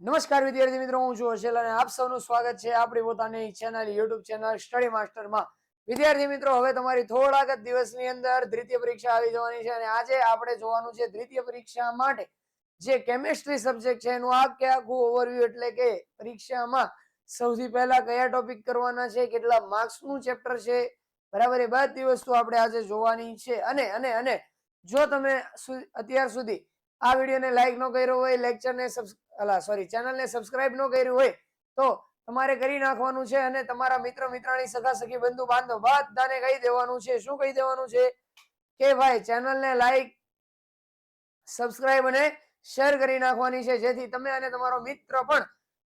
નમસ્કાર વિદ્યાર્થી મિત્રો, હું છું હર્ષલ અને આપ સૌનું સ્વાગત છે આપણી પોતાની ચેનલ યુટ્યુબ ચેનલ સ્ટડી માસ્ટરમાં. વિદ્યાર્થી મિત્રો, હવે તમારી થોડાક જ દિવસની અંદર દ્વિતીય પરીક્ષા આવી જવાની છે અને આજે આપણે જોવાનું છે દ્વિતીય પરીક્ષા માટે જે કેમિસ્ટ્રી સબ્જેક્ટ છે એનું આખું ઓવરવ્યુ, એટલે કે પરીક્ષામાં સૌથી પહેલા કયા ટોપિક કરવાના છે, કેટલા માર્ક્સનું ચેપ્ટર છે, બરાબર, એ બધી વસ્તુ આપણે આજે જોવાની છે. અને અને અને જો તમે અત્યાર સુધી આ વિડીયોને લાઈક ન કર્યો હોય, લેક્ચરને ચેનલને સબસ્ક્રાઇબ ન કર્યું હોય તો તમારે કરી નાખવાનું છે અને તમારા મિત્ર મિત્રાણી સગા સખી બંધુ બાંધવ બધાને કહી દેવાનું છે. શું કહી દેવાનું છે? કે ભાઈ ચેનલને લાઈક, સબસ્ક્રાઇબ અને શેર કરી નાખવાની છે, જેથી તમે અને તમારો મિત્ર પણ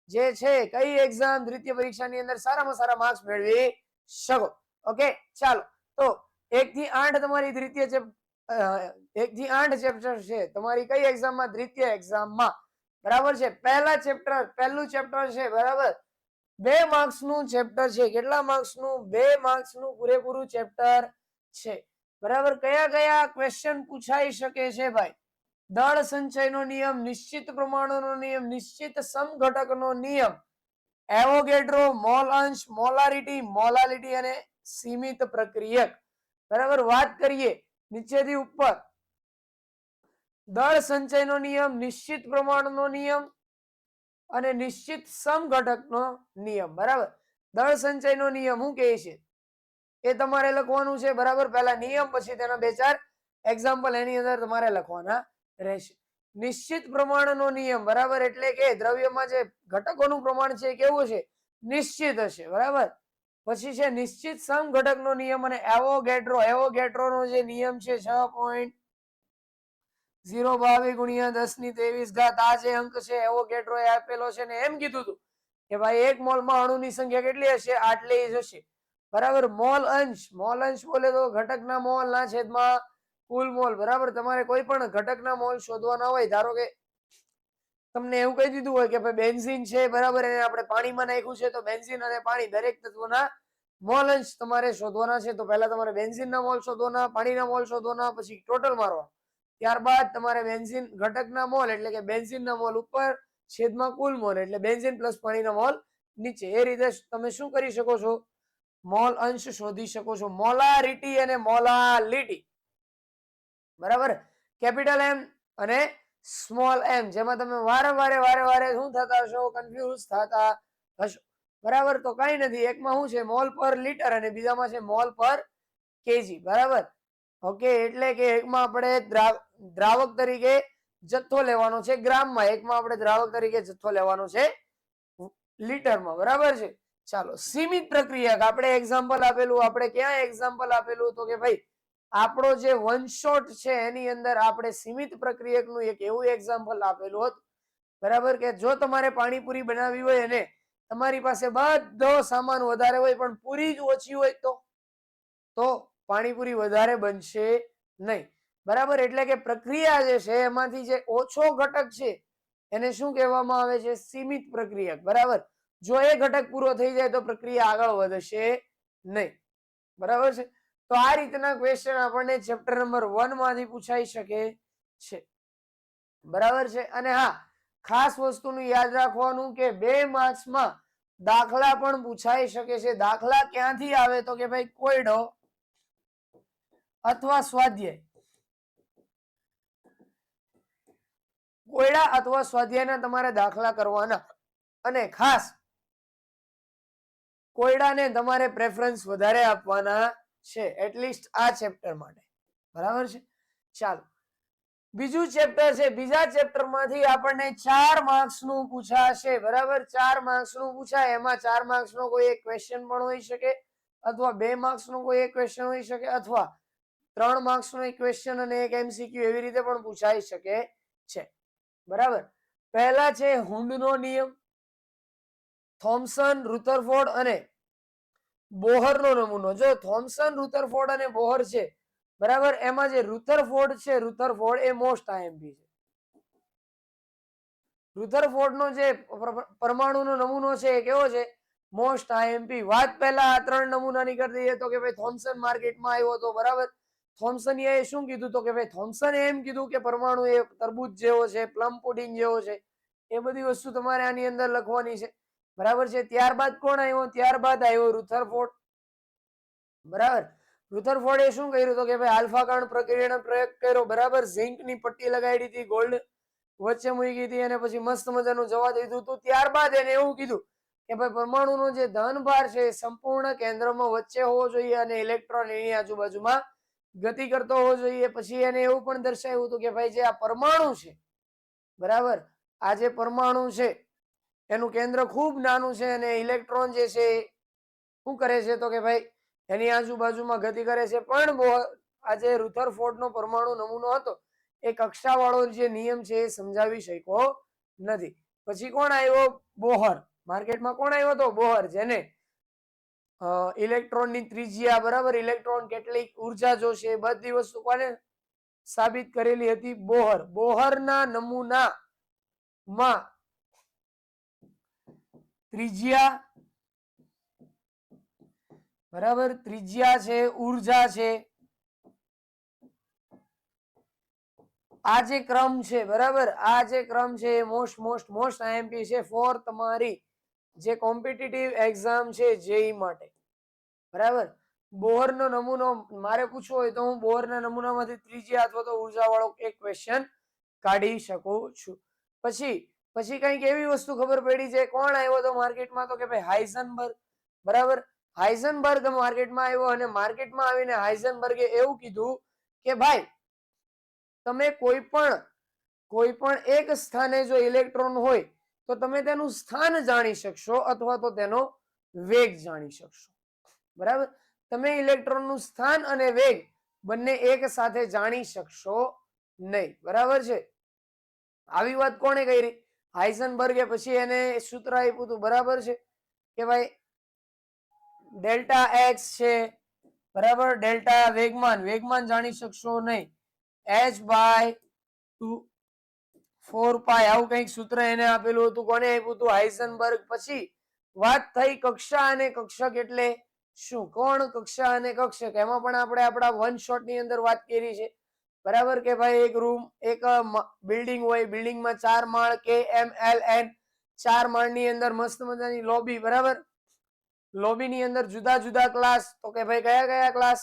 જે છે કઈ એક્ઝામ દ્વિતીય પરીક્ષાની અંદર સારામાં સારા માર્ક્સ મેળવી શકો. ઓકે, ચાલો. તો 1 થી 8 તમારી દ્વિતીય 1 થી 8 ચેપ્ટર છે તમારી કઈ એક્ઝામમાં? દ્વિતીય એક્ઝામમાં, બરાબર છે. પહેલું ચેપ્ટર છે, બરાબર, 2 માર્ક્સ નું ચેપ્ટર છે. કેટલા માર્ક્સ નું? 2 માર્ક્સ નું પૂરેપૂરું ચેપ્ટર છે, બરાબર. કયા કયા ક્વેશ્ચન પૂછાઈ શકે છે ભાઈ? દળ સંચયનો નિયમ, નિશ્ચિત પ્રમાણોનો નિયમ, નિશ્ચિત સમઘટકનો નિયમ, એવોગેડ્રો, મોલ અંશ, મોલારિટી, મોલાલિટી અને સીમિત પ્રક્રિયક. બરાબર, વાત કરીએ નીચેથી ઉપર. દળ સંચયનો નિયમ, નિશ્ચિત પ્રમાણનો નિયમ અને નિશ્ચિત સમઘટકનો નિયમ. બરાબર, દળ સંચયનો નિયમ શું કહે છે એ તમારે લખવાનું છે, બરાબર. પહેલા નિયમ, પછી તેના 2-4 એક્ઝામ્પલ એની અંદર તમારે લખવાના રહેશે. નિશ્ચિત પ્રમાણનો નિયમ, બરાબર, એટલે કે દ્રવ્યમાં જે ઘટકોનું પ્રમાણ છે કેવું છે? નિશ્ચિત હશે, બરાબર. પછી છે નિશ્ચિત સમઘટકનો નિયમ અને એવોગેડ્રોનો જે નિયમ છે 6.022 ગુણ્યા 10⁻23. આ જે અંક છે એવોગેડ્રો એ આપેલો છે ને એમ કીધું હતું કે ભાઈ 1 મોલમાં અણુની સંખ્યા કેટલી હશે? આટલી જ હશે, બરાબર. મોલ અંશ બોલે તો ઘટકના મોલ ના છેદમાં કુલ મોલ, બરાબર. તમારે કોઈ પણ ઘટકના મોલ શોધવાના હોય, ધારો કે તમને એવું કહી દીધું હોય કે ભાઈ બેન્ઝીન છે, બરાબર, એને આપણે પાણીમાં નાખ્યું છે, તો બેન્ઝીન અને પાણી દરેક તત્વના મોલ અંશ તમારે શોધવાના છે. તો પહેલા તમારે બેન્ઝીનના મોલ શોધવાના, પાણીના મોલ શોધવાના, પછી ટોટલ મારવા. ત્યારબાદ તમારે બેન્ઝીન ઘટકના મોલ એટલે કે બેન્ઝીનના મોલ ઉપર છેદમાં કુલ મોલ એટલે બેન્ઝીન પ્લસ પાણીના મોલ નીચે. એ રીતે તમે શું કરી શકો છો? મોલ અંશ શોધી શકો છો. મોલારિટી અને મોલાલિટી, બરાબર. કેપિટલ એમ અને સ્મોલ એમ, જેમાં તમે વારે શું થતા હશો? કન્ફ્યુઝ થતા હશો, બરાબર. તો કઈ નથી, એકમાં શું છે? મોલ પર લીટર અને બીજામાં છે મોલ પર કેજી, બરાબર. ઓકે, એટલે કે એકમાં આપણે દ્રાવક તરીકે જથ્થો લેવાનો છે ગ્રામમાં, એકમાં આપણે દ્રાવક તરીકે જથ્થો લેવાનો છે લીટરમાં, બરાબર છે. ચાલો, સીમિત પ્રક્રિયક આપણે એક્ઝામ્પલ આપેલું. આપણે ક્યાં એક્ઝામ્પલ આપેલું? તો કે ભાઈ આપણો જે વન શોટ છે એની અંદર આપણે સીમિત પ્રક્રિયકનું એક એવું એક્ઝામ્પલ આપેલું હતું, બરાબર, કે જો તમારે પાણીપુરી બનાવવી હોય અને તમારી પાસે બધો સામાન વધારે હોય પણ પૂરી જ ઓછી હોય તો પાણીપુરી વધારે બનશે નહીં, બરાબર. એટલે કે પ્રક્રિયા જે છે એમાંથી જે ઓછો ઘટક છે એને શું કહેવામાં આવે છે? સીમિત પ્રક્રિયક, બરાબર. જો એ ઘટક પૂરો થઈ જાય તો પ્રક્રિયા આગળ વધશે નહીં, બરાબર છે. તો આ રીતના ક્વેશ્ચન આપણને ચેપ્ટર નંબર 1 માંથી પૂછાઈ શકે છે, બરાબર છે. અને હા, ખાસ વસ્તુનું યાદ રાખવાનું કે 2 માર્ક્સમાં દાખલા પણ પૂછાઈ શકે છે. દાખલા ક્યાંથી આવે? તો કે ભાઈ કોયડો અથવા સ્વાધ્યાય. કોયડા અથવા સ્વાધ્યાયના તમારે દાખલા કરવાના અને ખાસ કોયડાને તમારે પ્રેફરન્સ વધારે આપવાના છે, એટલીસ્ટ આ ચેપ્ટર માટે, બરાબર છે. ચાલો, બીજું ચેપ્ટર છે. બીજા ચેપ્ટરમાંથી આપણને 4 માર્ક્સ નું પૂછાશે, બરાબર. 4 માર્ક્સ નું પૂછાય. એમાં 4 માર્ક્સ નો કોઈ એક ક્વેશ્ચન પણ હોઈ શકે, અથવા 2 માર્ક્સ નો કોઈ એક ક્વેશ્ચન હોઈ શકે, અથવા 3 માર્ક્સ નો એક ક્વેશ્ચન અને એક એમસીક્યુ, એવી રીતે પણ પૂછાઈ શકે છે, બરાબર. પહેલા છે હુન્ડનો નિયમ, થોમ્સન, રુથરફોર્ડ અને બોહરનો નમૂનો. જો થોમ્સન, રુથરફોર્ડ અને બોહર છે, બરાબર, એમાં જે રુથરફોર્ડ એ મોસ્ટ આઈએમપી છે. રુથરફોર્ડનો જે પરમાણુનો નમૂનો છે એ કેવો છે? Most IMP. વાત પહેલા આ 3 નમૂનાની કરી દઈએ તો કે ભાઈ થોમ્સન માર્કેટમાં આવ્યો હતો, બરાબર. થોમ્સનીએ શું કીધું? તો કે ભાઈ થોમ્સને એમ કીધું કે પરમાણુ એ તરબૂચ જેવો છે, પ્લમ પુડિંગ જેવો છે. એ બધી વસ્તુ તમારે આની અંદર લખવાની છે. બરાબર છે. ત્યારબાદ કોણ આવ્યો? ત્યારબાદ આવ્યો રુથરફોર્ડ. બરાબર. રુથરફોર્ડે શું કર્યું? તો કે ભાઈ આલ્ફા કણ પ્રક્રિયાનો પ્રયોગ કર્યો. બરાબર. ઝિંક ની પટ્ટી લગાડી હતી, ગોલ્ડ વચ્ચે મૂકી હતી અને પછી મસ્ત મજાનું જવા દીધું હતું. ત્યારબાદ એને એવું કીધું કે ભાઈ પરમાણુનો જે ધનભાર છે એ સંપૂર્ણ કેન્દ્રમાં વચ્ચે હોવો જોઈએ અને ઇલેક્ટ્રોન એની આજુબાજુમાં ગતિ કરતો હોવો જોઈએ. પછી એને એવું પણ દર્શાવ્યું હતું કે ભાઈ જે આ પરમાણુ છે, બરાબર, આ જે પરમાણુ છે એનું કેન્દ્ર ખૂબ નાનું છે અને ઇલેક્ટ્રોન જે છે શું કરે છે? તો કે ભાઈ એની આજુબાજુમાં ગતિ કરે છે. પણ આજે રુથરફોર્ડ નો પરમાણુ નમૂનો હતો એ કક્ષાવાળો જે નિયમ છે એ સમજાવી શક્યો નથી. પછી કોણ આવ્યો? બોહર. માર્કેટમાં કોણ આવ્યો હતો? બોહર, જેને ઇલેક્ટ્રોન ની ત્રિજ્યા, બરાબર, ઇલેક્ટ્રોન કેટલી ઉર્જા જોશે એ બધી વસ્તુ કોને સાબિત કરેલી હતી? બોહર. બોહરના નમૂનામાં ત્રિજ્યા, બરાબર, ત્રિજ્યા છે, ઉર્જા છે, આ જે ક્રમ છે, બરાબર, આ જે ક્રમ છે એ મોસ્ટ આઈએમપી છે ફોર તમારી જે કોમ્પિટિટિવ એક્ઝામ છે જેઈ માટે. બરાબર. બોહરનો નમૂનો મારે પૂછવો હોય તો હું બોહરના નમૂનામાંથી ત્રિજ્યા અથવા તો ઉર્જા વાળો એક ક્વેશ્ચન કાઢી શકું છું. પછી કઈક એવી વસ્તુ ખબર પડી છે. કોણ આવ્યો તો માર્કેટમાં? તો કે ભાઈ હાઇઝનબર્ગ. બરાબર. હાઇઝનબર્ગ માર્કેટમાં આવ્યો અને માર્કેટમાં આવીને હાઇઝનબર્ગે એવું કીધું કે ભાઈ તમે કોઈ પણ એક સ્થાને જો ઇલેક્ટ્રોન હોય તો તમે તેનું સ્થાન જાણી શકશો અથવા તો તેનો વેગ જાણી શકશો. બરાબર. તમે ઇલેક્ટ્રોનનું સ્થાન અને વેગ બંને એક સાથે જાણી શકશો નહીં. બરાબર છે. આવી વાત કોણે કરી? હાઇઝનબર્ગે. પછી એને સૂત્ર આપ્યું હતું, બરાબર છે, કે ભાઈ ડેલ્ટા એક્સ છે, બરાબર, ડેલ્ટા વેગમાન જાણી શકશો નહીં, h/2 આવું કઈક સૂત્ર એને આપેલું હતું. કોને આપ્યું હતું? હાઇઝનબર્ગ. પછી વાત થઈ કક્ષા અને કક્ષક એટલે શું? કોણ કક્ષા અને કક્ષક? એમાં પણ આપણે આપણા વન શોટ ની અંદર વાત કરી છે. બરાબર, કે ભાઈ એક રૂમ, એક બિલ્ડિંગ હોય, બિલ્ડિંગમાં 4 માળ KMLN, 4 માળની અંદર મસ્ત મજાની લોબી. બરાબર. લોબી ની અંદર જુદા જુદા ક્લાસ. તો કે ભાઈ કયા કયા ક્લાસ?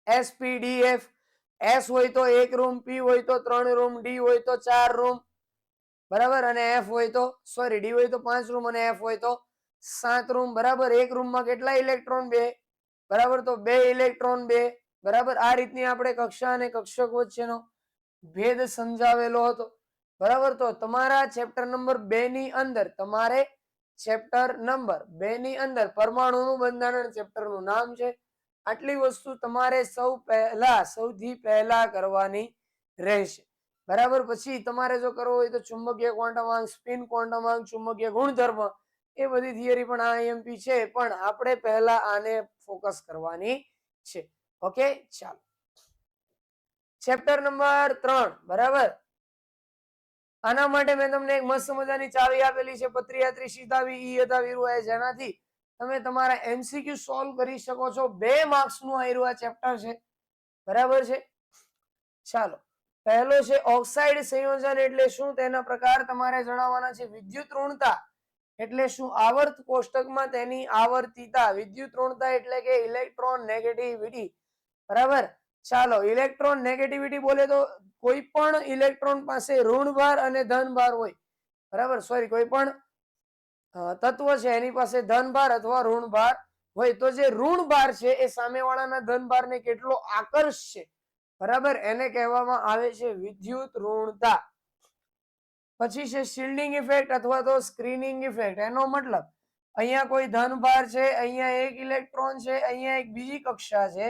SPDF. S હોય તો 1 રૂમ, P હોય તો 3 રૂમ, D હોય તો 4 રૂમ, બરાબર, અને F હોય તો D હોય તો 5 રૂમ અને F હોય તો 7 રૂમ. બરાબર. એક રૂમમાં કેટલા ઇલેક્ટ્રોન? 2. બરાબર. તો 2 ઇલેક્ટ્રોન 2. બરાબર. આ રીતની આપણે કક્ષા અને કક્ષક વચ્ચેનો ભેદ સમજાવેલો હતો. બરાબર. તો તમારા ચેપ્ટર નંબર 2 ની અંદર પરમાણુનું બંધારણ ચેપ્ટરનું નામ છે. આટલી વસ્તુ તમારે સૌથી પહેલા કરવાની રહેશે. બરાબર. પછી તમારે જો કરવો હોય તો ચુંબકીય ક્વોન્ટમ આંક, સ્પિન ક્વોન્ટમ આંક, ચુંબકીય ગુણધર્મ, એ બધી થિયરી પણ આ આઈએમપી છે, પણ આપણે પહેલા આને ફોકસ કરવાની છે. ઓકે, ચાલો. Chapter number 3. બરાબર. આના માટે મેં તમને એક મસ્ત મજાની ચાવી આપેલી છે, પત્રીયાત્રી સીધાવી ઈ હતા વિરુઆ, જેનાથી તમે તમારા એમસીક્યુ સોલ્વ કરી શકો છો. 2 માર્ક્સ નું આ ચેપ્ટર છે. બરાબર છે. ચાલો. પહેલો છે ઓક્સાઇડ સંયોજન એટલે શું? તેના પ્રકાર તમારે જણાવવાના છે. વિદ્યુત ઋણતા એટલે શું? આવર્ત કોષ્ટકમાં તેની આવર્તિતા. વિદ્યુત ઋણતા એટલે કે ઇલેક્ટ્રોન નેગેટિવિટી. બરાબર. ચાલો. ઇલેક્ટ્રોન નેગેટિવિટી બોલે તો કોઈ પણ ઇલેક્ટ્રોન પાસે ઋણભાર અને ધનભાર હોય. બરાબર. કોઈ પણ તત્વ છે એની પાસે ધનભાર અથવા ઋણભાર હોય તો જે ઋણભાર છે એ સામેવાળાના ધનભારને કેટલો આકર્ષશે, બરાબર, એને કહેવામાં આવે છે વિદ્યુત ઋણતા. પછી છે શિલ્ડિંગ ઇફેક્ટ અથવા તો સ્ક્રીનિંગ ઇફેક્ટ. એનો મતલબ અહીંયા કોઈ ધનભાર છે, અહીંયા એક ઇલેક્ટ્રોન છે, અહીંયા એક બીજી કક્ષા છે,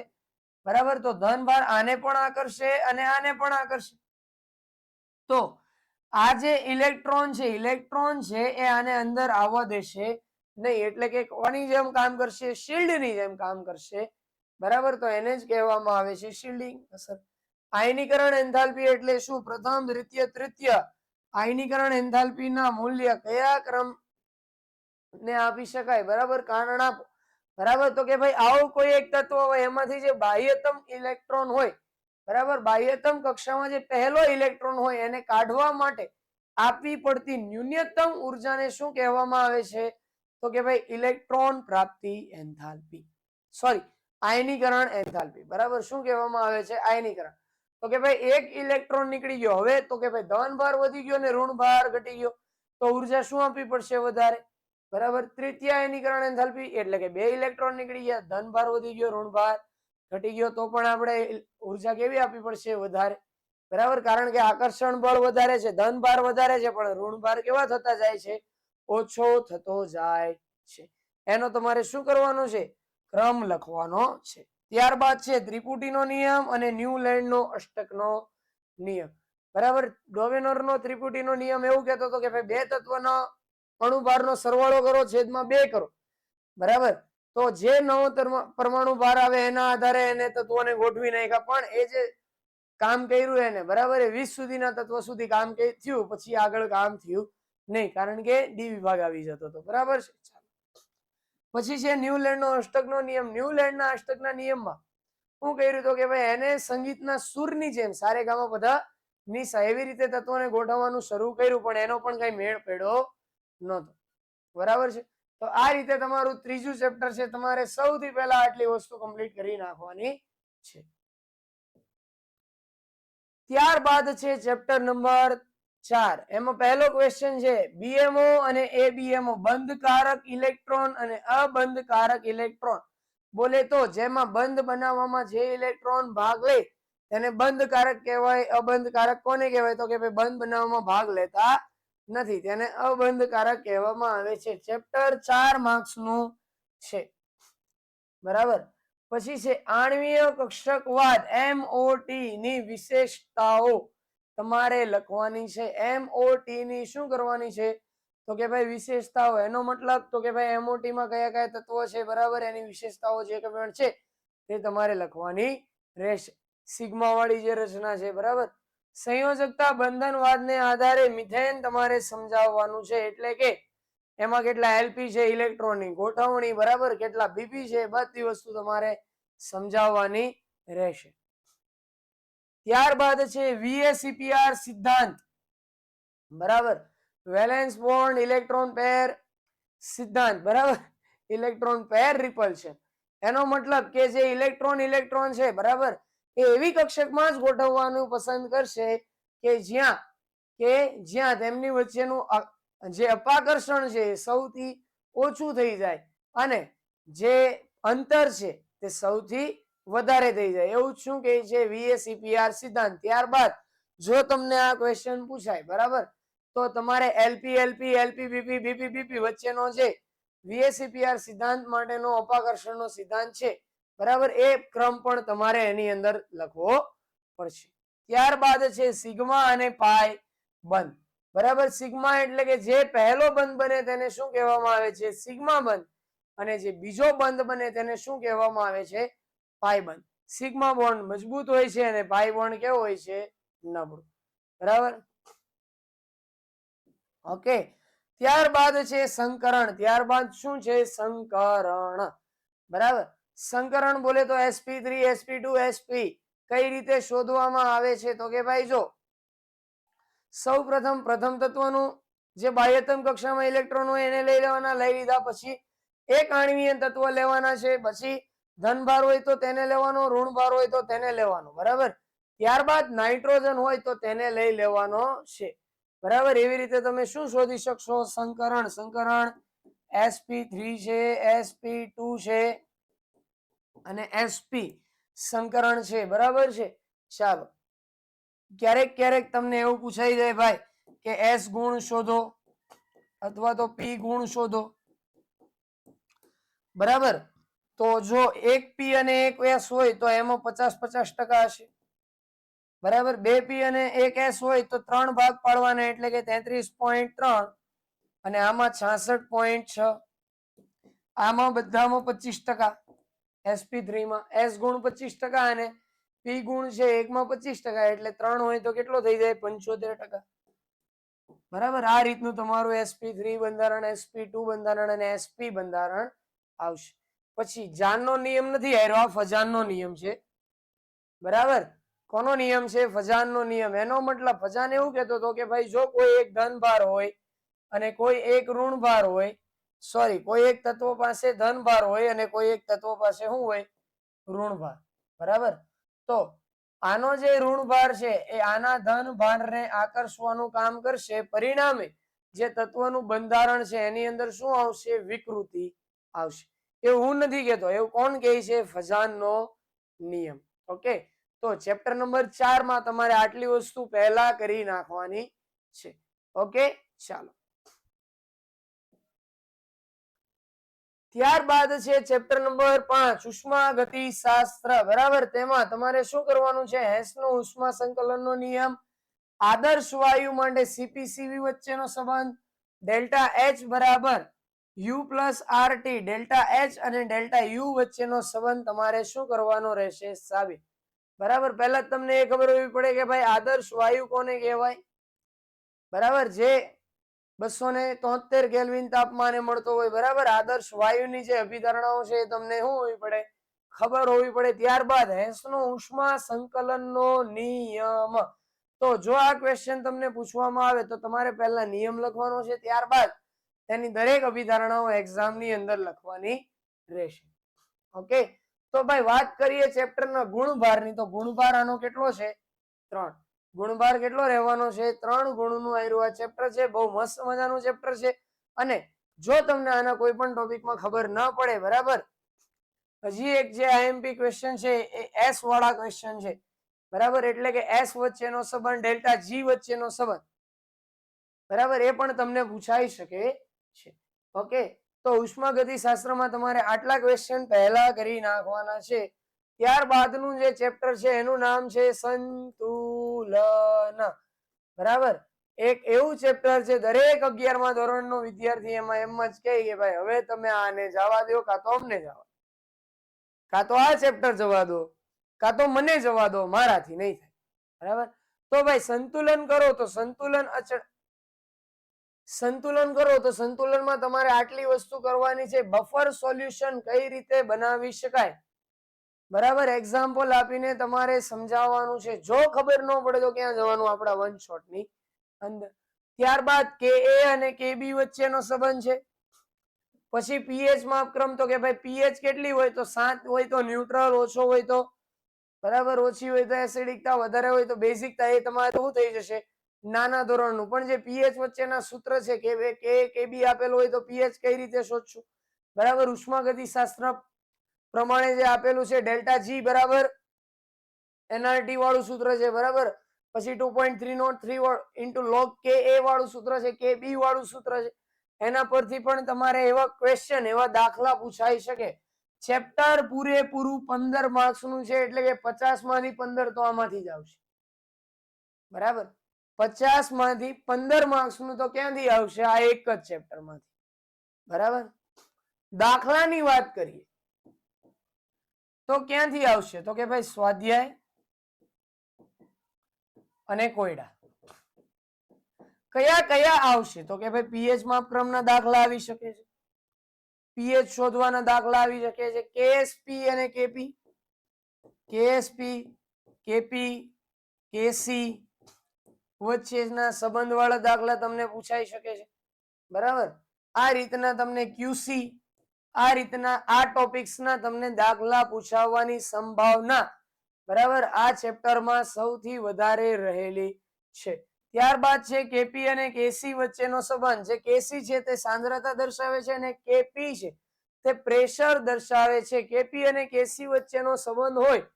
બરાબર, તો ધનભાર આને પણ આકર્ષે અને આને પણ આકર્ષે. તો આ જે ઇલેક્ટ્રોન છે એ આને અંદર આવવા દેશે નહીં, એટલે કે કોની જેમ કામ કરશે? શિલ્ડની જેમ કામ કરશે. બરાબર. તો એને જ કહેવામાં આવે છે શિલ્ડિંગ અસર. આયનીકરણ એન્થાલ્પી એટલે શું? પ્રથમ, દ્વિતીય, તૃતીય આયનીકરણ એન્થાલ્પી ના મૂલ્ય કયા ક્રમ ને આપી શકાય? બરાબર. કારણ આપો. બરાબર. તો કે ભાઈ આવું કોઈ એક તત્વ હોય એમાંથી જે બાહ્યતમ ઇલેક્ટ્રોન હોય, બરાબર, બાહ્યતમ કક્ષામાં જે પહેલો ઇલેક્ટ્રોન હોય એને કાઢવા માટે આપવી પડતી ન્યૂનતમ ઉર્જાને શું કહેવામાં આવે છે? તો કે ભાઈ ઇલેક્ટ્રોન પ્રાપ્તિ એન્થાલ્પી, સોરી આયનીકરણ એન્થાલ્પી. બરાબર, શું કહેવામાં આવે છે? આયનીકરણ. તો કે ભાઈ એક ઇલેક્ટ્રોન નીકળી ગયો, હવે તો કે ભાઈ ધન ભાર વધી ગયો ને ઋણ ભાર ઘટી ગયો, તો ઉર્જા શું આપવી પડશે? વધારે. બરાબર, તૃતીય આયનીકરણ એન્થાલ્પી એટલે કે બે ઇલેક્ટ્રોન નીકળી ગયા, ધન ભાર વધી ગયો, ઋણ ભાર ઘટી ગયો, તો પણ આપણે ઉર્જા કેવી આપવી પડશે? વધારે. બરાબર, કારણ કે આકર્ષણ બળ વધારે છે, ધન ભાર વધારે છે, પણ ઋણ ભાર કેવા થતા જાય છે? ઓછો થતો જાય છે. એનો તમારે શું કરવાનું છે? ક્રમ લખવાનો છે. ત્યારબાદ છે ત્રિપુટીનો નિયમ અને ન્યુલેન્ડનો અષ્ટકનો નિયમ. બરાબર, ડોવેનરનો ત્રિપુટીનો નિયમ એવું કહેતો હતો કે ભાઈ બે તત્વનો અણુભારનો સરવાળો કરો, છેદમાં 2 કરો. બરાબર, તો જે નવો પરમાણુ ભાર આવે એના આધારે એને તત્વોને ગોઠવી નાખ્યા, પણ એ જે કામ કર્યું એને, બરાબર, એ 20 સુધીના તત્વ સુધી કામ થયું, પછી આગળ કામ થયું નહીં, કારણ કે ડી વિભાગ આવી જતો હતો. બરાબર છે. પછી છે ન્યુલેન્ડનો અષ્ટકનો નિયમ. ન્યુલેન્ડના અષ્ટકના નિયમમાં શું કર્યું તો કે ભાઈ એને સંગીતના સૂરની જેમ સારે ગામા બધા નિશા એવી રીતે તત્વોને ગોઠવવાનું શરૂ કર્યું, પણ એનો પણ કઈ મેળ પડ્યો નહોતો. બરાબર છે. તો આ રીતે તમારું ત્રીજું ચેપ્ટર છે, તમારે સૌથી પહેલા આટલી વસ્તુ કમ્પ્લીટ કરી નાખવાની છે. ત્યારબાદ છે ચેપ્ટર નંબર 4. એમાં પહેલો ક્વેશ્ચન છે બીએમઓ અને એબીએમઓ બંધકારક ઇલેક્ટ્રોન અને અબંધકારક ઇલેક્ટ્રોન બોલે તો જેમાં બંધ બનાવવામાં જે ઇલેક્ટ્રોન ભાગ લે તેને બંધકારક કહેવાય. અબંધકારક કોને કહેવાય? તો કે ભાઈ બંધ બનાવવામાં ભાગ લેતા નથી, તેને અબંધકારક કહેવામાં આવે છે. ચેપ્ટર 4 માર્ક્સ નું છે. બરાબર, પછી છે આણ્વીય કક્ષકવાદ એમઓટી ની વિશેષતાઓ તમારે લખવાની છે. એમઓટી ની શું કરવાની છે? તો કે ભાઈ વિશેષતાઓ. એનો મતલબ તો કે ભાઈ એમઓટી માં કયા કયા તત્વો છે, બરાબર, એની વિશેષતાઓ જે પણ છે તે તમારે લખવાની રહેશે. સિગ્મા વાળી જે રચના છે, બરાબર. સંયોજકતા બંધનવાદને આધારે મિથેન તમારે સમજાવવાનું છે, એટલે કે એમાં કેટલા એલપી છે, ઇલેક્ટ્રોનની ગોઠવણી, બરાબર, કેટલા બીપી છે, બધી વસ્તુ તમારે સમજાવવાની રહેશે. ત્યારબાદ છે વીએસીપીઆર સિદ્ધાંત. બરાબર, વેલેન્સ બોન્ડ ઇલેક્ટ્રોન પેર સિદ્ધાંત. બરાબર, ઇલેક્ટ્રોન પેર રિપલ્શન. એનો મતલબ કે જે ઇલેક્ટ્રોન છે, બરાબર, એ એવી કક્ષકમાં જ ગોઠવવાનું પસંદ કરશે કે જ્યાં તેમની વચ્ચેનું જે અપાકર્ષણ છે એ સૌથી ઓછું થઈ જાય અને જે અંતર છે તે સૌથી વધારે થઈ જાય. એવું શું કહે છે? વીએસીપીઆર સિદ્ધાંત. ત્યારબાદ જો તમને આ ક્વેશ્ચન પૂછાય, બરાબર, તો તમારે LP LP LP BP BP BP વચ્ચેનો જે વીએસીપીઆર સિદ્ધાંત માટેનો અપાકર્ષણનો સિદ્ધાંત છે, બરાબર, એ ક્રમ પણ તમારે એની અંદર લખવો પડશે. ત્યારબાદ છે સિગ્મા અને પાઈ બંધ. બરાબર, સિગ્મા એટલે કે જે પહેલો બંધ બને તેને શું કહેવામાં આવે છે? સિગ્મા બંધ. અને જે બીજો બંધ બને તેને શું કહેવામાં આવે છે? પાઈ બંધ. સિગ્મા બોન્ડ મજબૂત હોય છે અને પાઈ બોન્ડ કેવો હોય છે? નબળો. બરાબર, ઓકે. ત્યારબાદ છે સંકરણ. ત્યારબાદ શું છે? સંકરણ. બરાબર, સંકરણ બોલે તો sp3 sp2 sp કઈ રીતે શોધવામાં આવે છે? તો કે ભાઈ જો સૌ પ્રથમ તત્વનું જે બાહ્યતમ કક્ષામાં ઇલેક્ટ્રોન હોય એને લઈ લેવાના, લઈ લીધા પછી એક આણ્વીય તત્વ લેવાના છે, પછી ધન ભાર હોય તો તેને લેવાનો, ઋણ ભાર હોય તો તેને લેવાનો. બરાબર, ત્યારબાદ નાઇટ્રોજન હોય તો તેને લઈ લેવાનો છે. બરાબર, એવી રીતે તમે શું શોધી શકશો? સંકરણ. sp3 છે, sp2 છે અને sp સંકરણ છે. બરાબર છે. ચાલો, ક્યારેક તમને એવું પૂછાઈ જાય ભાઈ કે s ગુણ શોધો અથવા તો p ગુણ શોધો. બરાબર, તો જો એક p અને એક s હોય તો એમાં 50-50% હશે. બરાબર, 2 p અને 1 s હોય તો 3 ભાગ પાડવાના, એટલે કે 33.3 અને આમાં 66.6. આમાં બધામાં 25%. sp3 માં s ગુણ 25% અને p ગુણ છે 1 માં 25%, એટલે 3 હોય તો કેટલો થઈ જાય? 75%. બરાબર, આ રીતનું તમારું sp3 બંધારણ, sp2 બંધારણ અને sp બંધારણ આવશે. પછી જાનનો નિયમ નથી આવ્યો, આ ફજાનનો નિયમ છે. બરાબર, કોનો નિયમ છે? ફજાનનો નિયમ. એનો મતલબ ફજાન એવું કહેતો હતો કે ભાઈ જો કોઈ એક ધન ભાર હોય અને કોઈ એક ઋણ ભાર હોય, સોરી, કોઈ એક તત્વ પાસે ધન ભાર હોય અને કોઈ એક તત્વ પાસે શું હોય? ઋણ ભાર. બરાબર. તો આનો જે ઋણ ભાર છે એ આના ધન ભારને આકર્ષવાનું કામ કરશે, પરિણામે જે તત્વનું બંધારણ છે એની અંદર શું આવશે? વિકૃતિ આવશે. એવું હું નથી કહેતો, એવું કોણ કહે છે? ફજાનનો નિયમ. ઓકે, તો ચેપ્ટર નંબર 4 માં તમારે આટલી વસ્તુ પહેલા કરી નાખવાની છે. ઓકે, ચાલો. ત્યારબાદ છે ચેપ્ટર નંબર 5 ઉષ્માગતિશાસ્ત્ર. બરાબર. તેમાં તમારે શું કરવાનું છે? હેસનો ઉષ્મા સંકલનનો નિયમ, આદર્શ વાયુ માટે સીપીસીવી વચ્ચેનો સંબંધ, ડેલ્ટા એચ બરાબર you plus RT, delta H અને ડેલ્ટા યુ વચ્ચેનો સંબંધ તમારે શું કરવાનો રહેશે? સાબિત. બરાબર. પહેલા તમને એ ખબર હોવી પડે કે ભાઈ આદર્શ વાયુ કોને કહેવાય? બરાબર. જે 273 કેલ્વિન તાપમાને મળતો હોય. બરાબર. આદર્શ વાયુની જે અભિધારણાઓ છે એ તમને શું હોવી પડે? ખબર હોવી પડે. ત્યારબાદ હેસનો ઉષ્મા સંકલનનો નિયમ. તો જો આ ક્વેશ્ચન તમને પૂછવામાં આવે તો તમારે પહેલા નિયમ લખવાનો છે, ત્યારબાદ તેની દરેક અભિધારણાઓ એક્ઝામની અંદર લખવાની રહેશે. ઓકે, તો ભાઈ વાત કરીએ ચેપ્ટરના ગુણભારની. તો ગુણભાર આનો કેટલો છે? 3. ગુણભાર કેટલો રહેવાનો છે? 3 ગુણનું આયરું આ ચેપ્ટર છે. બહુ મસ્ત મજાનું ચેપ્ટર છે. અને જો તમને આના કોઈ પણ ટોપિકમાં ખબર ન પડે, બરાબર, હજી એક જે આઈએમપી ક્વેશ્ચન છે એ એસ વાળા ક્વેશ્ચન છે. બરાબર. એટલે કે એસ વચ્ચેનો સંબંધ, ડેલ્ટા જી વચ્ચેનો સંબંધ. બરાબર. એ પણ તમને પૂછાઈ શકે છે. ઓકે, તો ઉષ્માગતિશાસ્ત્રમાં તમારે આટલા ક્વેશ્ચન પહેલા કરી નાખવાના છે. ત્યારબાદનું જે ચેપ્ટર છે એનું નામ છે સંતુલન. બરાબર. એક એવું ચેપ્ટર છે દરેક 11મા ધોરણનો વિદ્યાર્થી એમાં એમ જ કહે કે ભાઈ હવે તમે આને જવા દો, કાં તો અમને જવા, કાં તો આ ચેપ્ટર જવા દો, કાં તો મને જવા દો, મારાથી નહીં થાય. બરાબર. તો ભાઈ સંતુલન કરો તો સંતુલન અચળ, સંતુલન કરો તો સંતુલનમાં તમારે આટલી વસ્તુ કરવાની છે. બફર સોલ્યુશન કઈ રીતે બનાવી શકાય, બરાબર, એક્ઝામ્પલ આપીને તમારે સમજાવવાનું છે. જો ખબર ન પડે તો ક્યાં જવાનું? આપણા વન શોટ ની અંદર. ત્યારબાદ કે એ અને કે બી વચ્ચેનો સંબંધ છે. પછી પીએચ માપક્રમ. તો કે ભાઈ પીએચ કેટલી હોય? તો 7 હોય તો ન્યુટ્રલ, ઓછો હોય તો, બરાબર, ઓછી હોય તો એસિડિકતા, વધારે હોય તો બેઝિકતા. એ તમારે શું થઈ જશે? નાના ધોરણનું. પણ જે પીએચ વચ્ચેના સૂત્ર છે કે બી આપેલું હોય તો પીએચ કઈ રીતે શોધશું? બરાબર. ઉષ્માગતિશાસ્ત્ર પ્રમાણે જે આપેલું છે ડેલ્ટા જી બરાબર એનઆરટી વાળું સૂત્ર છે. બરાબર. પછી 2.303 ઇન્ટુ log કે એ વાળું સૂત્ર છે, કે બી વાળું સૂત્ર છે. એના પરથી પણ તમારે એવા ક્વેશ્ચન, એવા દાખલા પૂછાઈ શકે. ચેપ્ટર પૂરેપૂરું 15 માર્ક્સ નું છે. એટલે કે 50 માંથી 15 તો આમાંથી જ આવશે. બરાબર. 50 માંથી 15 માર્ક્સ નું તો ક્યાંથી આવશે? આ એક જ ચેપ્ટર માંથી. બરાબર. દાખલાની વાત કરીએ તો ક્યાંથી આવશે? તો કે ભાઈ સ્વાધ્યાય અને કોયડા. કયા કયા આવશે? તો કે ભાઈ પીએચ માપક્રમના દાખલા આવી શકે છે, પીએચ શોધવાના દાખલા આવી શકે છે, કેએસપી અને કેપી, કેએસપી, કેપી, કેસી વચ્ચેના સંબંધ વાળા દાખલા તમને પૂછાઈ શકે છે. બરાબર. આ રીતના તમને ક્યુસી, આ રીતના આ ટોપિક્સના તમને દાખલા પૂછાવવાની સંભાવના, બરાબર, આ ચેપ્ટરમાં સૌથી વધારે રહેલી છે. ત્યારબાદ છે કેપી અને કેસી વચ્ચેનો સંબંધ. જે કેસી છે તે સાંદ્રતા દર્શાવે છે અને કેપી છે તે પ્રેશર દર્શાવે છે. કેપી અને કેસી વચ્ચેનો સંબંધ હોય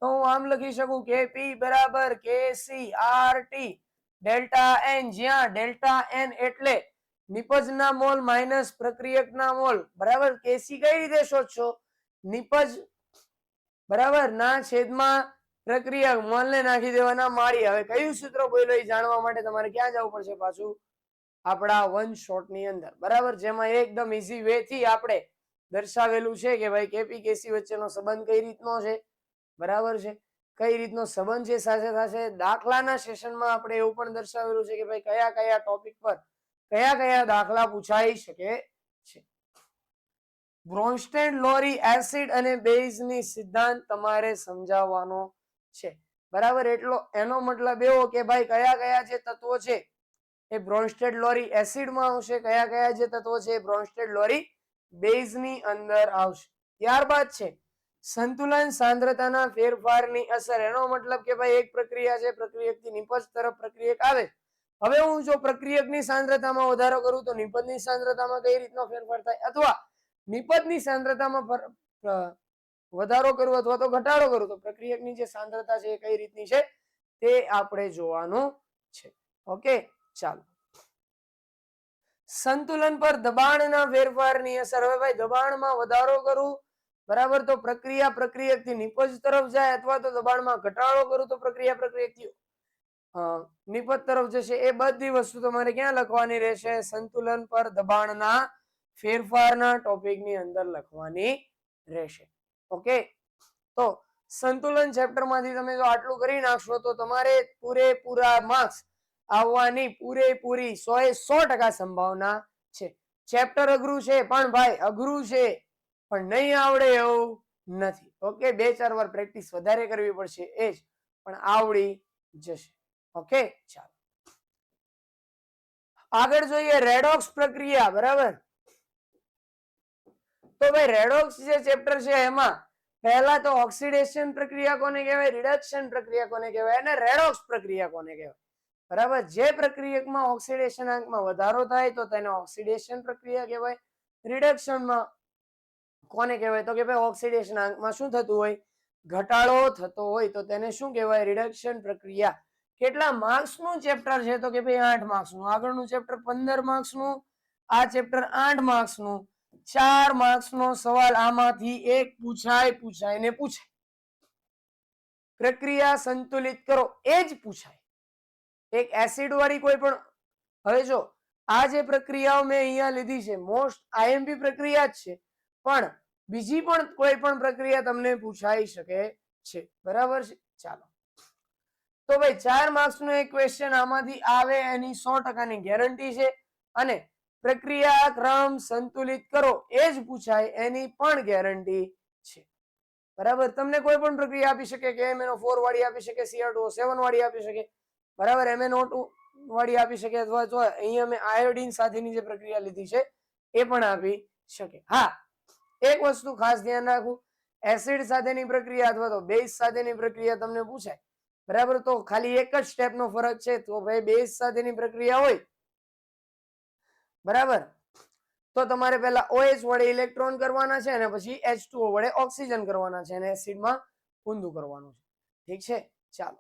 તો હું આમ લખી શકું, કેપી બરાબર કેસી આરટી ડેલ્ટા એન, જ્યાં ડેલ્ટા એન એટલે નિપજના મોલ માઇનસ પ્રક્રિયકના મોલ. બરાબર. કેસી કઈ રીતે શોધશો? નિપજ બરાબર ના છેદમાં પ્રક્રિયક, મોલને નાખી દેવાના માળી. હવે કયું સૂત્ર બોલ્યો એ જાણવા માટે તમારે ક્યાં જવું પડશે? પાછું આપણા વન શોટ ની અંદર. બરાબર. જેમાં એકદમ ઈઝી વે થી આપણે દર્શાવેલું છે કે ભાઈ કેપી કેસી વચ્ચેનો સંબંધ કઈ રીતનો છે. બરાબર છે. કઈ રીતનો સંબંધ છે સાથે સાથે દાખલાના સેશનમાં આપણે એવું પણ દર્શાવેલું છે કે ભાઈ કયા કયા ટોપિક પર કયા કયા દાખલા પૂછાઈ શકે છે. બ્રોન્સ્ટેડ લોરી એસિડ અને બેઝની સિદ્ધાંત તમારે સમજાવવાનો છે. બરાબર. એટલો એનો મતલબ એવો કે ભાઈ કયા કયા જે તત્વો છે એ બ્રોન્સ્ટેડ લોરી એસિડમાં આવશે, કયા કયા જે તત્વો છે એ બ્રોન્સ્ટેડ લોરી બેઝની અંદર આવશે. ત્યારબાદ છે સંતુલન સાંદ્રતાના ફેરફારની અસર. એનો મતલબ કે ભાઈ એક પ્રક્રિયા છે, પ્રક્રિયકથી નિપજ તરફ પ્રક્રિયક આવે. હવે હું જો પ્રક્રિયકની સાંદ્રતામાં વધારો કરું તો નિપજની સાંદ્રતામાં કઈ રીતનો ફેરફાર થાય, અથવા નિપજની સાંદ્રતામાં વધારો કરું અથવા તો ઘટાડો કરું તો પ્રક્રિયકની જે સાંદ્રતા છે એ કઈ રીતની છે તે આપણે જોવાનું છે. ઓકે, ચાલો. સંતુલન પર દબાણના ફેરફારની અસર. હવે ભાઈ દબાણમાં વધારો કરું, બરાબર, તો પ્રક્રિયા પ્રક્રિયકથી નિપજ તરફ જાય, અથવા તો દબાણમાં ઘટાડો કરું તો પ્રક્રિયા પ્રક્રિયકથી નિપજ તરફ જશે. એ બધી વસ્તુ તમારે ક્યાં લખવાની રહેશે? સંતુલન પર દબાણના ફેરફારના ટોપિકની અંદર લખવાની રહેશે. ઓકે, તો સંતુલન ચેપ્ટર માંથી તમે જો આટલું કરી નાખશો તો તમારે પૂરેપૂરા માર્ક્સ આવવાની પૂરેપૂરી 100% સંભાવના છે. ચેપ્ટર અઘરું છે, પણ ભાઈ અઘરું છે પણ નહીં આવડે એવું નથી. ઓકે, 2-4 વાર પ્રેક્ટિસ વધારે કરવી પડશે, એ જ, પણ આવડી જશે. ઓકે, ચાલો આગળ જોઈએ રેડોક્સ પ્રક્રિયા. બરાબર, તો ભાઈ રેડોક્સ જે ચેપ્ટર છે એમાં પહેલા તો ઓક્સિડેશન પ્રક્રિયા કોને કહેવાય, રિડક્શન પ્રક્રિયા કોને કહેવાય અને રેડોક્સ પ્રક્રિયા કોને કહેવાય. બરાબર, જે પ્રક્રિયકમાં ઓક્સિડેશન આંકમાં વધારો થાય તો તેને ઓક્સિડેશન પ્રક્રિયા કહેવાય. રિડક્શનમાં કોને કહેવાય તો કે ભાઈ ઓક્સિડેશન આંકમાં શું થતું હોય, ઘટાડો થતો હોય તો તેને શું કહેવાય, રિડક્શન પ્રક્રિયા. કેટલા માર્ક્સનું ચેપ્ટર છે તો કે ભાઈ 8 માર્ક્સનું. આગળનું ચેપ્ટર 15 માર્ક્સનું, આ ચેપ્ટર 8 માર્ક્સનું. 4 માર્ક્સનો સવાલ આમાંથી એક પૂછાય ને પૂછાય. પ્રક્રિયા સંતુલિત કરો, એ જ પૂછાય. એક એસિડ વાળી કોઈ પણ, હવે જો આ જે પ્રક્રિયાઓ મેં અહીંયા લીધી છે મોસ્ટ આઈએમપી પ્રક્રિયા જ છે, પણ બીજી પણ કોઈ પણ પ્રક્રિયા તમને પૂછાઈ શકે છે. બરાબર છે, ચાલો. તો ભાઈ 4 માર્ક્સનો એક ક્વેશ્ચન આમાંથી આવે એની 100%ની ગેરંટી છે, અને પ્રક્રિયા ક્રમ સંતુલિત કરો એ જ પૂછાય એની પણ ગેરંટી છે. બરાબર, તમને કોઈ પણ પ્રક્રિયા આપી શકે કે MnO4 વાળી આપી શકે, Cr2O7 વાળી આપી શકે, બરાબર, MnO2 વાળી આપી શકે, અથવા તો અહીંયા મેં આયોડીન સાથેની જે પ્રક્રિયા લીધી છે એ પણ આપી શકે. હા, એક વસ્તુ ખાસ ધ્યાન રાખવું, એસિડ સાથેની પ્રક્રિયા અથવા તો બેઝ સાથેની પ્રક્રિયા તમને પૂછાય, બરાબર, તો ખાલી એક જ સ્ટેપનો ફરક છે. તો ભાઈ બેઝ સાથેની પ્રક્રિયા હોય, બરાબર, તો તમારે પહેલા OH વડે ઇલેક્ટ્રોન કરવાના છે અને પછી H2O વડે ઓક્સિજન કરવાના છે, અને એસિડમાં ઊંધું કરવાનું છે. ઠીક છે, ચાલો.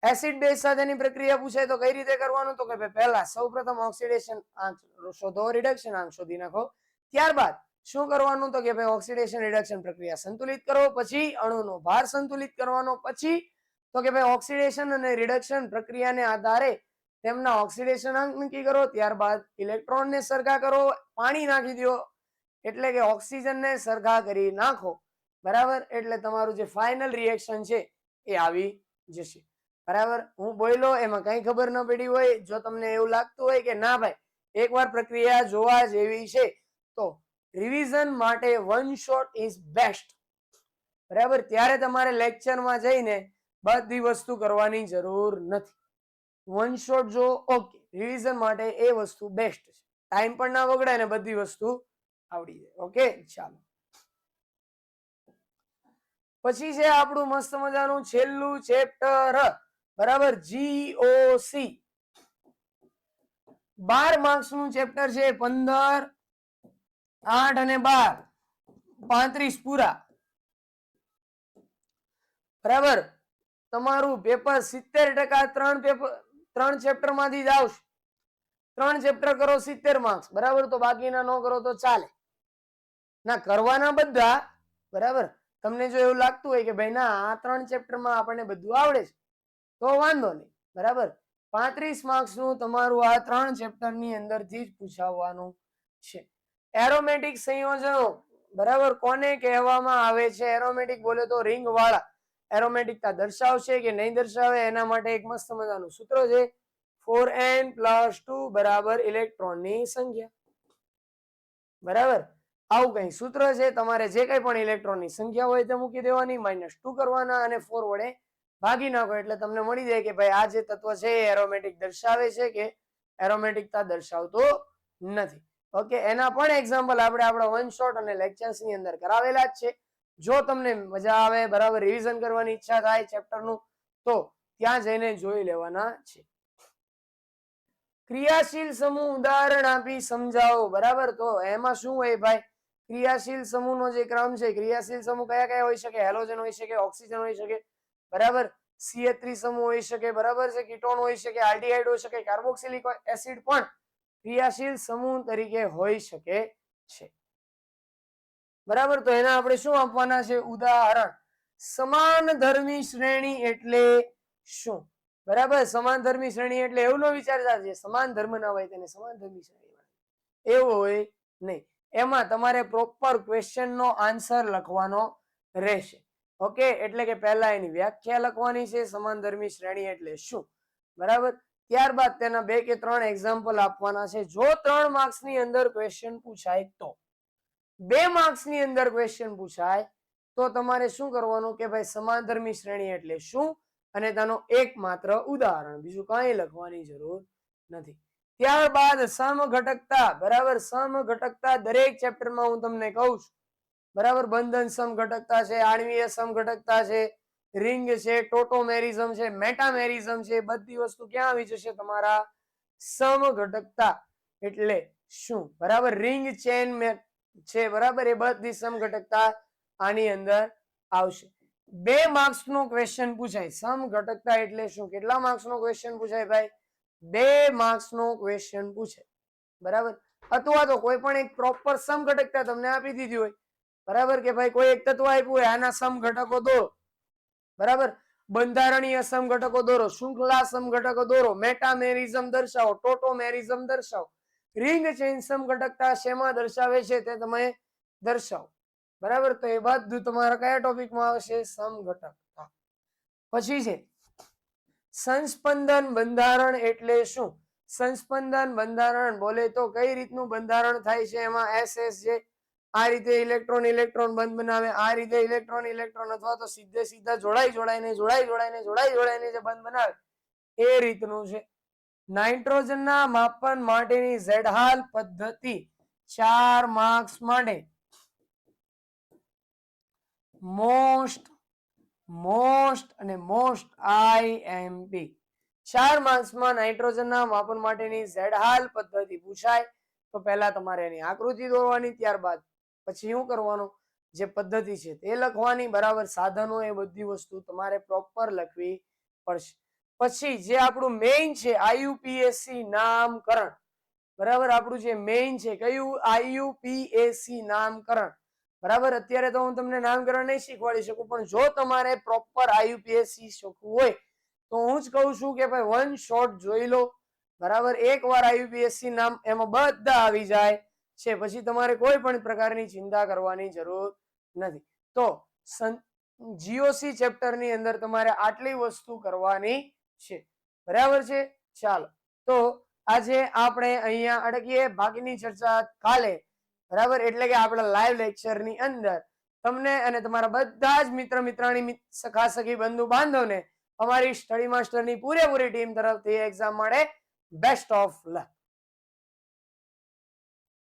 એસિડ બેઝ સાથેની પ્રક્રિયા પૂછાય તો કઈ રીતે કરવાનું, તો કે પહેલા સૌપ્રથમ ઓક્સિડેશન આંક શોધો, રિડક્શન આંક શોધી નાખો. ત્યારબાદ શું કરવાનું, તો કે ભાઈ ઓક્સિડેશન રિડક્શન પ્રક્રિયા સંતુલિત કરો, પછી અણુનો ભાર સંતુલિત કરવાનો, પછી તો કે ભાઈ ઓક્સિડેશન અને રિડક્શન પ્રક્રિયાને આધારે તેમના ઓક્સિડેશન આંક નક્કી કરો. ત્યારબાદ ઇલેક્ટ્રોનને સરખા કરો, પાણી નાખી દો, એટલે કે ઓક્સિજનને સરખા કરી નાખો. બરાબર, એટલે તમારું જે ફાઇનલ રિએક્શન છે એ આવી જશે. બરાબર, હું બોલ્યો એમાં કઈ ખબર ન પડી હોય, જો તમને એવું લાગતું હોય કે ના ભાઈ એકવાર પ્રક્રિયા જોવા જેવી છે, તો રિવિઝન માટે વન શોટ ઇઝ બેસ્ટ. બરાબર, ત્યારે તમારે લેક્ચરમાં જઈને બધી વસ્તુ કરવાની જરૂર નથી. વન શોટ જો ઓકે, રિવિઝન માટે એ વસ્તુ બેસ્ટ છે. ટાઈમ પણ ના બગડે ને બધી વસ્તુ આવડી જાય. ઓકે, ચાલો. પછી છે આપણું મસ્ત મજાનું છેલ્લું ચેપ્ટર, બરાબર, GOC. 12 માર્ક્સનું ચેપ્ટર છે. 15, 8 અને 12, 35 પૂરા. બરાબર, તમારું પેપર 70% ત્રણ ચેપ્ટર માંથી જ આવશે. 3 ચેપ્ટર કરો 70 માર્ક્સ, બરાબર, તો બાકીના ન કરો તો ચાલે. ના કરવાના બધા, બરાબર. તમને જો એવું લાગતું હોય કે ભાઈ ના આ 3 ચેપ્ટરમાં આપણને બધું આવડે છે તો વાંધો નહીં, બરાબર. 35 માર્ક્સનું તમારું આ 3 ચેપ્ટરની અંદરથી જ પૂછાવવાનું છે. એરોમેટિક સંયોજનો, બરાબર, કોને કહેવામાં આવે છે? એરોમેટિક બોલે તો રિંગ વાળા એરોમેટિકતા દર્શાવશે કે નહીં દર્શાવે, એના માટે એક મસ્ત મજાનું સૂત્ર છે, 4n+2 બરાબર ઇલેક્ટ્રોનની સંખ્યા. બરાબર, આવું કઈ સૂત્ર છે. તમારે જે કઈ પણ ઇલેક્ટ્રોનની સંખ્યા હોય તે મૂકી દેવાની, -2 કરવાના અને 4 વડે ભાગી નાખો એટલે તમને મળી જાય કે ભાઈ આ જે તત્વ છે એ એરોમેટિક દર્શાવે છે કે એરોમેટિકતા દર્શાવતો નથી. ઓકે, એના પણ એક્ઝામ્પલ આપણે આપણા વન શોટ અને લેક્ચર્સ ની અંદર કરાવેલા જ છે. જો તમને મજા આવે, બરાબર રિવિઝન કરવાની ઈચ્છા થાય ચેપ્ટરનું, તો ત્યાં જઈને જોઈ લેવાના છે. ક્રિયાશીલ સમૂહ ઉદાહરણ આપી સમજાવો. બરાબર, તો એમાં શું હોય ભાઈ, ક્રિયાશીલ સમૂહનો જે ક્રમ છે, ક્રિયાશીલ સમૂહ કયા કયા હોઈ શકે? હેલોજન હોઈ શકે, ઓક્સિજન હોઈ શકે, બરાબર, CH3 સમૂહ હોઈ શકે, બરાબર છે, કીટોન હોઈ શકે, આલ્ડીહાઇડ હોઈ શકે, કાર્બોક્સિલિક એસિડ પણ ક્રિયાશીલ સમૂહ તરીકે હોઈ શકે છે. બરાબર, તો એના આપણે શું આપવાના છે? ઉદાહરણ. સમાનધર્મી શ્રેણી એટલે શું? બરાબર, સમાનધર્મી શ્રેણી એટલે એવું ન વિચારતા જે સમાન ધર્મ ના હોય તેને સમાનધર્મી શ્રેણી એવું હોય નહીં. એમાં તમારે પ્રોપર ક્વેશ્ચન નો આન્સર લખવાનો રહેશે. ઓકે, એટલે કે પહેલા એની વ્યાખ્યા લખવાની છે, સમાનધર્મી શ્રેણી એટલે શું, બરાબર. ત્યારબાદ તેના 2 કે 3 એક્ઝામ્પલ આપવાના છે. જો 3 માર્ક્સ ની અંદર ક્વેશ્ચન પૂછાય તો, 2 માર્ક્સ ની અંદર ક્વેશ્ચન પૂછાય તો તમારે શું કરવાનું કે ભાઈ સમાનધર્મી શ્રેણી એટલે શું અને તેનો એકમાત્ર ઉદાહરણ, બીજું કાંઈ લખવાની જરૂર નથી. ત્યારબાદ સમઘટકતા. બરાબર, સમઘટકતા દરેક ચેપ્ટરમાં હું તમને કહું છું, બરાબર. બંધન સમઘટકતા છે, આણ્વીય સમઘટકતા છે, રિંગ છે, ટોટોમેરિઝમ છે, મેટામેરિઝમ છે, બધી વસ્તુ ક્યાં આવી જશે તમારા સમઘટકતા એટલે શું, બરાબર. રિંગ ચેન છે, બરાબર, એ બધી સમઘટકતા આની અંદર આવશે. 2 માર્ક્સ નો ક્વેશ્ચન પૂછાય સમઘટકતા એટલે શું. કેટલા માર્ક્સ નો ક્વેશ્ચન પૂછાય ભાઈ? 2 માર્ક્સ નો ક્વેશ્ચન પૂછાય, બરાબર. અથવા તો કોઈ પણ એક પ્રોપર સમઘટકતા તમને આપી દીધી હોય, બરાબર, કે ભાઈ કોઈ એક તત્વ આપ્યું હોય, આના સમઘટકો દોરો, બરાબર. બંધારણીય સમઘટકો દોરો, શૃંખલા સમઘટકો દોરો, મેટામેરિઝમ દર્શાવો, ટોટોમેરિઝમ દર્શાવો, રિંગ ચેન સમઘટકતા શેમાં દર્શાવે છે તે તમે દર્શાવો, બરાબર. તો એ બધું તમારા કયા ટોપિકમાં આવશે? સમઘટકતા. પછી છે સંસ્પંદન બંધારણ એટલે શું? સંસ્પંદન બંધારણ બોલે તો કઈ રીતનું બંધારણ થાય છે? એમાં SS છે, આ રીતે ઇલેક્ટ્રોન ઇલેક્ટ્રોન બંધ બનાવે, આ રીતે ઇલેક્ટ્રોન ઇલેક્ટ્રોન, અથવા તો સીધે સીધા જોડાઈને જે બંધ બનાવે એ રીતનું છે. નાઇટ્રોજનના માપન માટેની ઝેડહાલ પદ્ધતિ 4 માર્ક્સ માટે મોસ્ટ અને મોસ્ટ IMP 4 માર્ક્સમાં નાઇટ્રોજનના માપન માટેની ઝેડહાલ પદ્ધતિ પૂછાય તો પહેલા તમારે એની આકૃતિ દોરવાની, ત્યારબાદ પછી શું કરવાનું, જે પદ્ધતિ છે તે લખવાની, બરાબર. સાધનો એ બધી વસ્તુ તમારે પ્રોપર લખવી પડશે. પછી જે આપણું મેઇન છે IUPAC નામકરણ, બરાબર. આપણું જે મેઇન છે કયું? IUPAC નામકરણ, બરાબર. અત્યારે તો હું તમને નામકરણ નહીં શીખવાડી શકું, પણ જો તમારે પ્રોપર IUPAC શીખવું હોય તો હું જ કહું છું કે ભાઈ વન શોટ જોઈ લો, બરાબર. એકવાર IUPAC નામ એમાં બધા આવી જાય છે, પછી તમારે કોઈ પણ પ્રકારની ચિંતા કરવાની જરૂર નથી. તો GOC ચેપ્ટર ની અંદર તમારે આટલી વસ્તુ કરવાની છે, બરાબર છે. ચાલો, તો આજે આપણે અહીંયા અટકીએ, બાકીની ચર્ચા કાલે, બરાબર. એટલે કે આપણા લાઈવ લેક્ચર ની અંદર તમને અને તમારા બધા જ મિત્ર મિત્રાણી, સખા સખી, બંધુ બાંધવને અમારી સ્ટડી માસ્ટરની પૂરેપૂરી ટીમ તરફથી એક્ઝામ માટે બેસ્ટ ઓફ લક.